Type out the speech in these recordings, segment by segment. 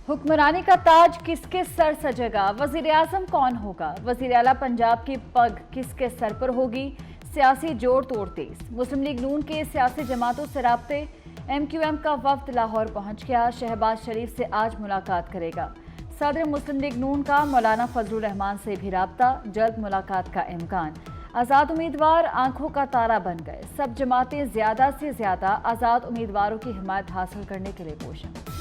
हुक्मरानी का ताज किसके सर सजेगा? वजीर आजम कौन होगा? वजीर आला पंजाब की पग किसके सर पर होगी? सियासी जोड़ तोड़ तेज। मुस्लिम लीग नून के सियासी जमातों से राब्ते। MQM का वफ्द लाहौर पहुंच गया। शहबाज शरीफ से आज मुलाकात करेगा। सदर मुस्लिम लीग नून का मौलाना फजलुर रहमान से भी राब्ता। जल्द मुलाकात का इम्कान। आज़ाद उम्मीदवार आंखों का तारा बन गए। सब जमातें ज्यादा से ज्यादा आज़ाद उम्मीदवारों की हिमायत हासिल करने के लिए कोशिश।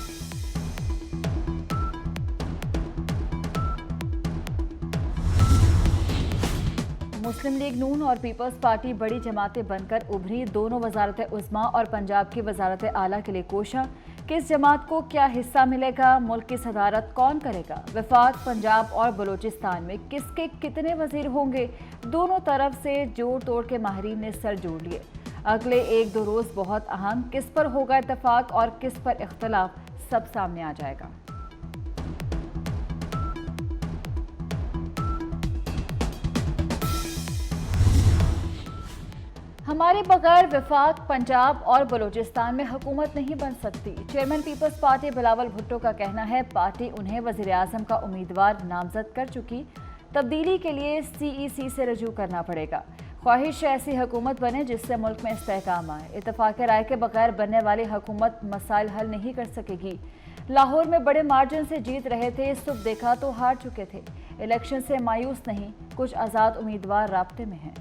मुस्लिम लीग नून और पीपल्स पार्टी बड़ी जमातें बनकर उभरी। दोनों वजारत उज़्मा और पंजाब की वजारत आला के लिए कोशा। किस जमात को क्या हिस्सा मिलेगा? मुल्क की सदारत कौन करेगा? वफाक, पंजाब और बलूचिस्तान में किसके कितने वजीर होंगे? दोनों तरफ से जोड़ तोड़ के माहिरीन ने सर जोड़ लिए। अगले 1-2 रोज बहुत अहम। किस पर होगा इत्तफाक और किस पर इख्तलाफ, सब सामने आ जाएगा। हमारे बगैर वफाक, पंजाब और बलूचिस्तान में हुकूमत नहीं बन सकती। Chairman people's party Bilawal Bhutto का कहना है, पार्टी उन्हें वजीर आजम का उम्मीदवार नामजद कर चुकी। तब्दीली के लिए CEC से रजू करना पड़ेगा। ख्वाहिश ऐसी हुकूमत बने जिससे मुल्क में इस्तेहकाम आए। इत्तफाक राय के बगैर बनने वाली हुकूमत मसाइल हल नहीं कर सकेगी। लाहौर में बड़े मार्जिन से जीत रहे थे, सुबह देखा तो हार चुके थे। इलेक्शन से मायूस नहीं, कुछ आज़ाद उम्मीदवार राब्ते में हैं।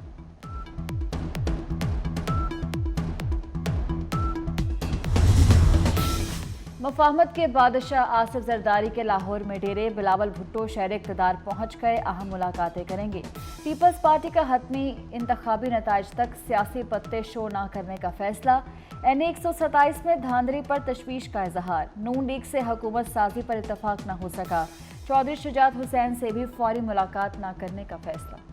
मुफाहमत के बादशाह आसिफ जरदारी के लाहौर में डेरे। बिलावल भुट्टो शहर इक़्तिदार पहुंच गए, अहम मुलाकातें करेंगे। पीपल्स पार्टी का हतमी इंतखाबी नताइज तक सियासी पत्ते शो न करने का फैसला। NA 127 में धांधली पर तशवीश का इजहार। नून लीग से हुकूमत साजी पर इत्तफाक न हो सका। चौधरी शुजात हुसैन से भी फौरी मुलाकात न करने का फैसला।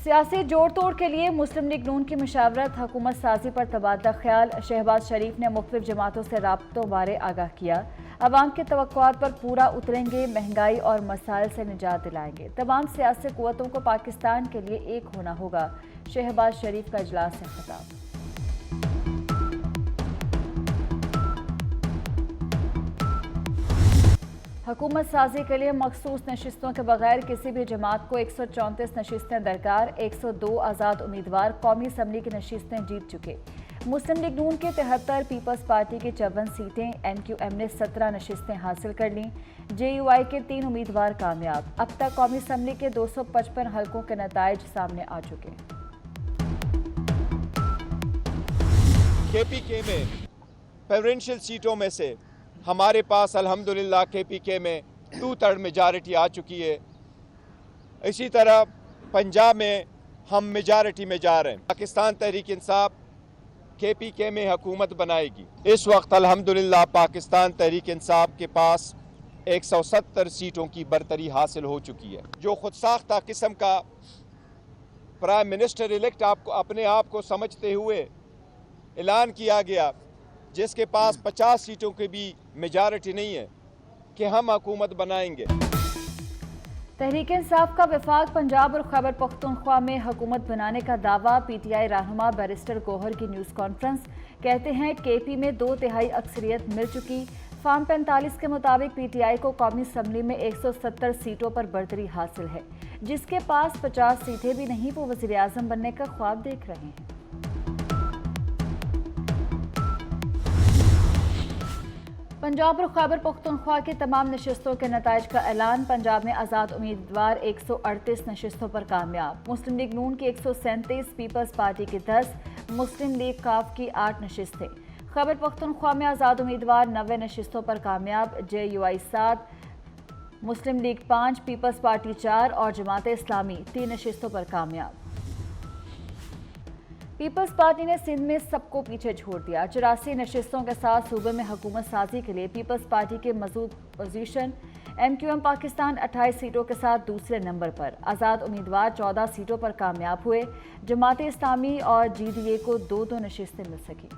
सियासी जोड़ तोड़ के लिए मुस्लिम लीग नून की मुशावरत। हुकूमत साजी पर तबादला ख्याल। शहबाज शरीफ ने मुख्तलिफ जमातों से राब्तों बारे आगाह किया। अवाम के तवक्कुआत पर पूरा उतरेंगे, महंगाई और मसाइल से निजात दिलाएंगे। तमाम सियासी कुव्वतों को पाकिस्तान के लिए एक होना होगा। शहबाज शरीफ का इजलास से खिताब। हुकूमत साजी के लिए मखसूस नशिस्तों के बगैर किसी भी जमात को 134 नशिस्तें दरकार। 102 आज़ाद उम्मीदवार कौमी असम्बली की नशिस्तें जीत चुके। मुस्लिम लीग नून के 73, पीपल्स पार्टी की 54 सीटें। MQM ने 17 नशिस्तें हासिल कर लीं। JUI के 3 उम्मीदवार कामयाब। अब तक कौमी असम्बली के 255 हल्कों के नताइज सामने आ चुके। KPK में प्रेफरेंशियल सीटों में से हमारे पास अल्हम्दुलिल्लाह KPK में 2/3 मेजॉरिटी आ चुकी है। इसी तरह पंजाब में हम मेजॉरिटी में जा रहे हैं। पाकिस्तान तहरीक इंसाफ KPK में हुकूमत बनाएगी। इस वक्त अल्हम्दुलिल्लाह पाकिस्तान तहरीक इंसाफ के पास 170 सीटों की बरतरी हासिल हो चुकी है। जो खुद साख्ता किस्म का प्राइम मिनिस्टर इलेक्ट आपको अपने आप को समझते हुए ऐलान किया गया, जिसके पास 50 सीटों की भी मेजॉरिटी नहीं है, कि हम हुकूमत बनाएंगे। तहरीक इंसाफ का वफाक, पंजाब और खैबर पख्तूनख्वा में हुकूमत बनाने का दावा। PTI रहनुमा बैरिस्टर गौहर की न्यूज़ कॉन्फ्रेंस। कहते हैं KP में 2/3 अक्सरियत मिल चुकी। फार्म 45 के मुताबिक PTI को कौमी असम्बली में 170 सीटों पर बरतरी हासिल है। जिसके पास 50 सीटें भी नहीं, वो वज़ीर आज़म बनने का ख्वाब देख रहे हैं। पंजाब और खैबर पख्तूनख्वा की तमाम नशिस्तों के नताइज का ऐलान। पंजाब में आज़ाद उम्मीदवार 138 नशिस्तों पर कामयाब। मुस्लिम लीग नून की 137, पीपल्स पार्टी की 10, मुस्लिम लीग काफ की 8 नशिस्तें। खैबर पख्तूनख्वा में आज़ाद उम्मीदवार 90 नशिस्तों पर कामयाब। JUI 7, मुस्लिम लीग 5, पीपल्स पार्टी 4 और जमात इस्लामी 3 नशिस्तों पर कामयाब। पीपल्स पार्टी ने सिंध में सबको पीछे छोड़ दिया। 84 नशिस्तों के साथ सूबे में हुकूमत साजी के लिए पीपल्स पार्टी के मजबूत पोजीशन। MQM पाकिस्तान 28 सीटों के साथ दूसरे नंबर पर। आज़ाद उम्मीदवार 14 सीटों पर कामयाब हुए। जमात इस्लामी और GDA को 2-2 नशिस्तें मिल सकी।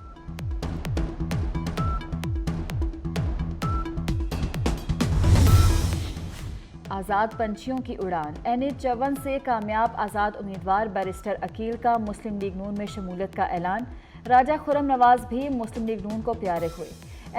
आज़ाद पंछियों की उड़ान। NA 54 से कामयाब आज़ाद उम्मीदवार बैरिस्टर अकील का मुस्लिम लीग नून में शमूलियत का ऐलान। राजा खुर्रम नवाज भी मुस्लिम लीग नून को प्यारे हुए।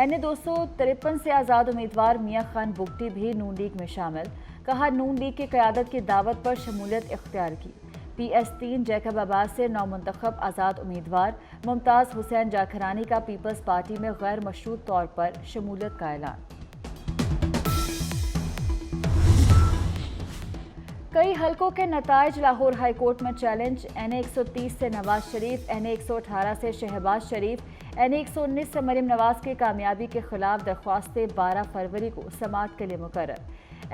NA 253 से आज़ाद उम्मीदवार मियां खान बुगटी भी नून लीग में शामिल। कहा, नून लीग की क़यादत की दावत पर शमूलियत इख्तियार की। PS3 जैकब अब्बास से नौमुंतखब आज़ाद उम्मीदवार मुमताज़ हुसैन जाखरानी का पीपल्स पार्टी में गैर मशरूत तौर पर शमूलियत का ऐलान। कई हलकों के नताइज लाहौर हाई कोर्ट में चैलेंज। NA 130 से नवाज शरीफ, NA 118 से शहबाज शरीफ, NA 119 से मरीम नवाज की कामयाबी के खिलाफ दरख्वास्तें 12 फरवरी को समाअत के लिए मुकर्रर।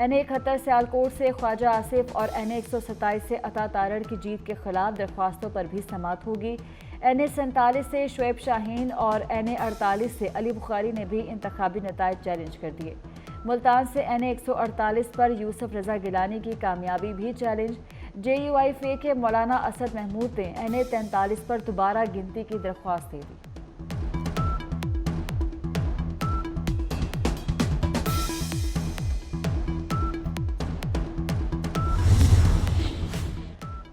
NA 71 से आलकोट से ख्वाजा आसिफ और NA 127 से अता तारड़ की जीत के खिलाफ दरख्वास्तों पर भी समाअत होगी। NA 47 से शुएब शाहीन और NA 48 से अली बुखारी ने भी इंतखाबी नताइज चैलेंज कर दिए। मुल्तान से NA 148 पर यूसुफ रजा गिलानी की कामयाबी भी चैलेंज। JUIFA के मौलाना असद महमूद ने NA 43 पर दोबारा गिनती की दरख्वास्त दे दी।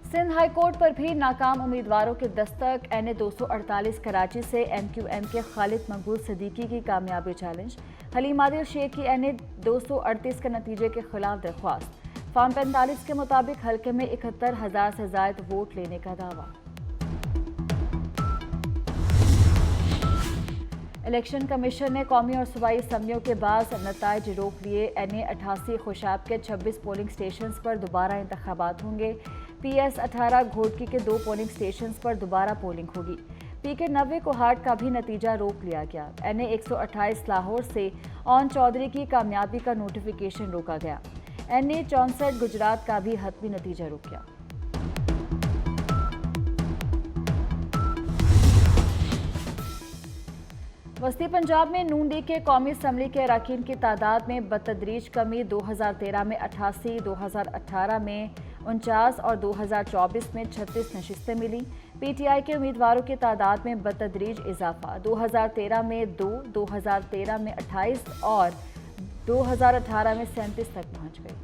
सिंध हाई कोर्ट पर भी नाकाम उम्मीदवारों के दस्तक। NA 248 कराची से MQM के खालिद मकबूल सिद्दीकी की कामयाबी चैलेंज। हलीम आदिल शेख की NA 238 के नतीजे के खिलाफ दरख्वास्त। फॉर्म 45 के मुताबिक हल्के में 71,000 से ज़ायद वोट लेने का दावा। इलेक्शन कमीशन ने कौमी और सूबाई असम्बलियों के बाद नताइज रोक लिए। NA 88 खुशाब के 26 पोलिंग स्टेशन पर दोबारा इंतखाबात होंगे। PS 18 घोटकी के 2 पोलिंग स्टेशन पर दोबारा पोलिंग होगी। PK 90 कोहाट का भी नतीजा रोक लिया गया। NA 128 लाहौर से ऑन चौधरी की कामयाबी का नोटिफिकेशन रोका गया। NA 64 गुजरात का भी हतमी नतीजा रुक गया। वस्ती पंजाब में नून लीग के कौमी असम्बली के अरकान की तादाद में बतदरीज कमी। 2013 में 88, 2018 में 49 और 2024 में 36 नशिस्तें मिली। PTI के उम्मीदवारों की तादाद में बतदरीज इजाफा। 2013 में 2, 2013 में 28 और 2018 में 37 तक पहुंच गई।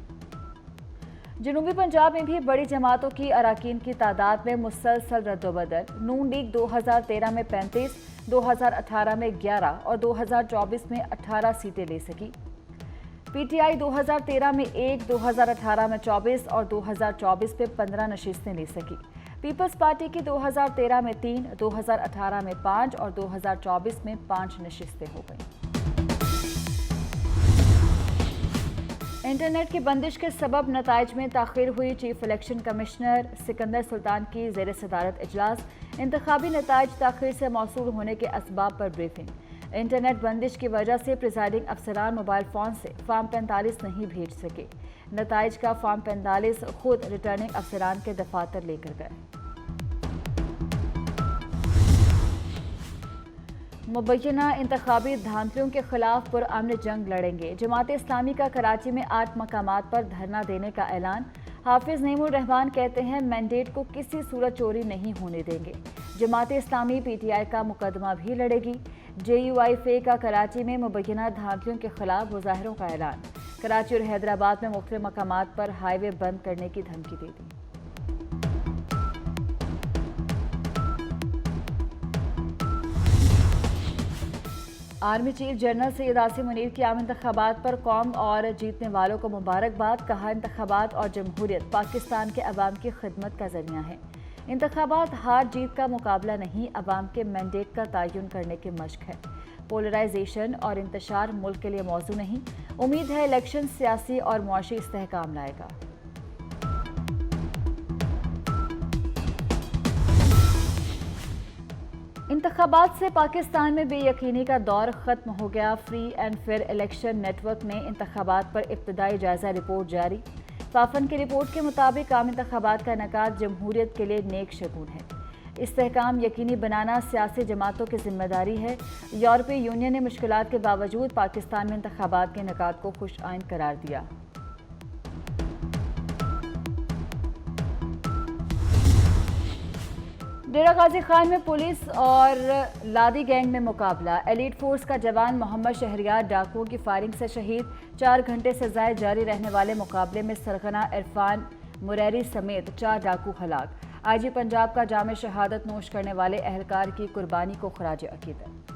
जनूबी पंजाब में भी बड़ी जमातों की अरकान की तादाद में मुसलसल रद्दोबदल। नून लीग 2013 में 35, 2018 में 11 और 2024 में 18 सीटें ले सकी। PTI 2013 में 1, 2018 में 24 और 2024 में 15 नशिस्तें ले सकी। पीपल्स पार्टी की 2013 में 3, 2018 में 5 और 2024 में 5 नशिस्तें हो गईं। इंटरनेट की बंदिश के सबब नताइज में ताख़ीर हुई। Chief election commissioner Sikandar Sultan की ज़ेर सदारत इजलास। इंतखाबी नताइज ताख़ीर से मौसूल होने के असबाब पर ब्रीफिंग। इंटरनेट बंदिश की वजह से प्रिजाइडिंग अफसरान मोबाइल फ़ोन से फॉर्म 45 नहीं भेज सके। नताइज का फॉर्म 45 खुद रिटर्निंग अफसरान के दफातर लेकर गए। मुबैना इंतखाबी धांधलियों के खिलाफ पुरअमन जंग लड़ेंगे। जमात इस्लामी का कराची में 8 मकामात पर धरना देने का ऐलान। हाफिज नईमुर रहमान कहते हैं मैंडेट को किसी सूरत चोरी नहीं होने देंगे। जमात इस्लामी PTI का मुकदमा भी लड़ेगी। JUIFA का कराची में मुबैना धांधलियों के खिलाफ मुजाहरों का ऐलान। कराची और हैदराबाद में मुख्तलिफ मकामात पर हाईवे बंद करने की धमकी दे दी। Army chief general Syed Asim Munir की आम इंतखाबात पर कौम और जीतने वालों को मुबारकबाद। कहा, इंतखाबात और जमहूरियत पाकिस्तान के अवाम की खिदमत का जरिया है। इंतखाबात हार जीत का मुकाबला नहीं, अवाम के मैंडेट का तयन करने की मशक है। पोलराइजेशन और इंतशार मुल्क के लिए मौजू नहीं। उम्मीद है इलेक्शन सियासी और मुआशी इस्तेहकाम लाएगा। इंतखाबात से पाकिस्तान में बेयकीनी का दौर ख़त्म हो गया। Free and fair election network ने इंतखाबात पर इब्तदाई जायजा रिपोर्ट जारी। फाफन की रिपोर्ट के मुताबिक आम इंतखाबात का इनेकाद जमहूरियत के लिए नेक शगुन है। इस्तेहकाम यकीनी बनाना सियासी जमातों की जिम्मेदारी है। यूरोपीय यूनियन ने मुश्किलात के बावजूद पाकिस्तान में इंतखाबात के इनेकाद को खुश आइन करार दिया। डेरा गाजी खान में पुलिस और लादी गैंग में मुकाबला। एलीट फोर्स का जवान मोहम्मद शहरियार डाकुओं की फायरिंग से शहीद। 4 घंटे से ज़ायद जारी रहने वाले मुकाबले में सरगना इरफान मुरैरी समेत 4 डाकू हलाक। आईजी पंजाब का जामे शहादत नोश करने वाले अहलकार की कुर्बानी को खराज अकीदत।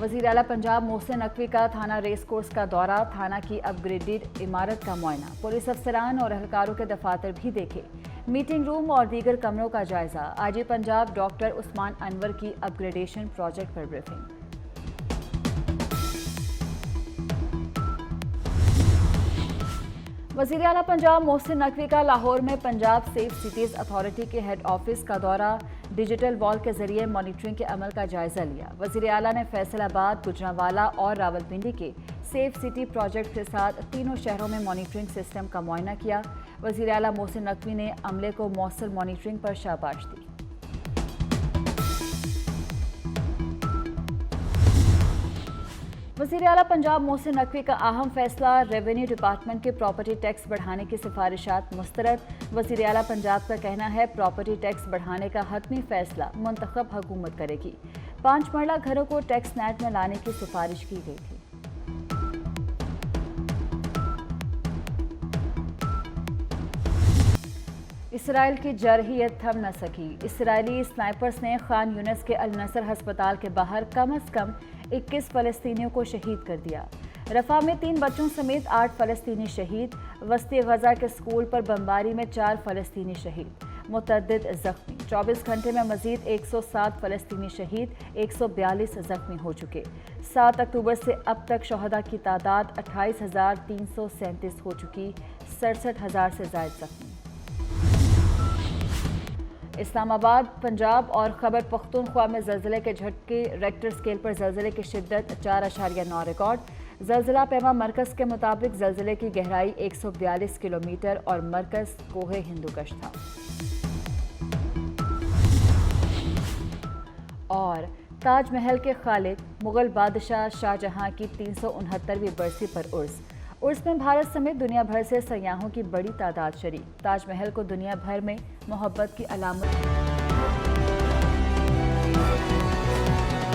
वज़ीर आला पंजाब मोहसिन नकवी का थाना रेस कोर्स का दौरा, थाना की अपग्रेडेड इमारत का मुआयना, पुलिस अफसरान और अहलकारों के दफातर भी देखे, मीटिंग रूम और दीगर कमरों का जायजा। आईजी पंजाब डॉक्टर उस्मान अनवर की अपग्रेडेशन प्रोजेक्ट पर ब्रीफिंग। वज़ीर आला पंजाब मोहसिन नकवी का लाहौर में पंजाब सेफ सिटीज़ अथॉरिटी के हेड ऑफिस का दौरा, डिजिटल वॉल के जरिए मॉनिटरिंग के अमल का जायजा लिया। वज़ीर आला ने फैसलाबाद, गुजरांवाला और रावलपिंडी के सेफ सिटी प्रोजेक्ट के साथ तीनों शहरों में मॉनिटरिंग सिस्टम का मुआयना किया। वज़ीर आला मोहसिन नकवी ने अमले को मौसर मॉनिटरिंग पर शाबाश दी। वज़ीर आला पंजाब मोहसिन नकवी का अहम फैसला, रेवेन्यू डिपार्टमेंट के प्रॉपर्टी टैक्स बढ़ाने की सिफारिशात मुस्तरद। वज़ीर आला पंजाब का कहना है प्रॉपर्टी टैक्स बढ़ाने का हतमी फैसला मुंतखब हुकूमत करेगी। 5 मरला घरों को टैक्स नेट में लाने की सिफारिश की गई थी। इसराइल की जरहियत थम न सकी। इसराइली स्नाइपर्स ने खान यूनिस के अल नसर अस्पताल के बाहर कम अज़ कम 21 फ़लस्तीनियों को शहीद कर दिया। रफ़ा में 3 बच्चों समेत 8 फ़लस्तीनी शहीद। वस्ती गज़ा के स्कूल पर बमबारी में 4 फ़लस्तीनी शहीद, मुतअद्दिद ज़ख्मी। 24 घंटे में मज़ीद 107 फ़लस्तीनी शहीद, 142 ज़ख्मी हो चुके। 7 अक्टूबर से अब तक शहदा की तादाद 28,337 हो चुकी, 67,000 से ज़ायद ज़ख्मी। इस्लामाबाद, पंजाब और खैबर पख्तूनख्वा में ज़लज़ले के झटके, रेक्टर स्केल पर ज़लज़ले की शिद्दत 4.9 रिकॉर्ड। ज़लज़ला पैमा मरकज़ के मुताबिक ज़लज़ले की गहराई 142 किलोमीटर और मरकज़ कोहे हिंदुकश था। और ताजमहल के खालिक मुग़ल बादशाह शाहजहां की 369वीं बरसी पर उर्स में भारत समेत दुनिया भर से सयाहों की बड़ी तादाद शरीक। ताजमहल को दुनिया भर में मोहब्बत की अलामत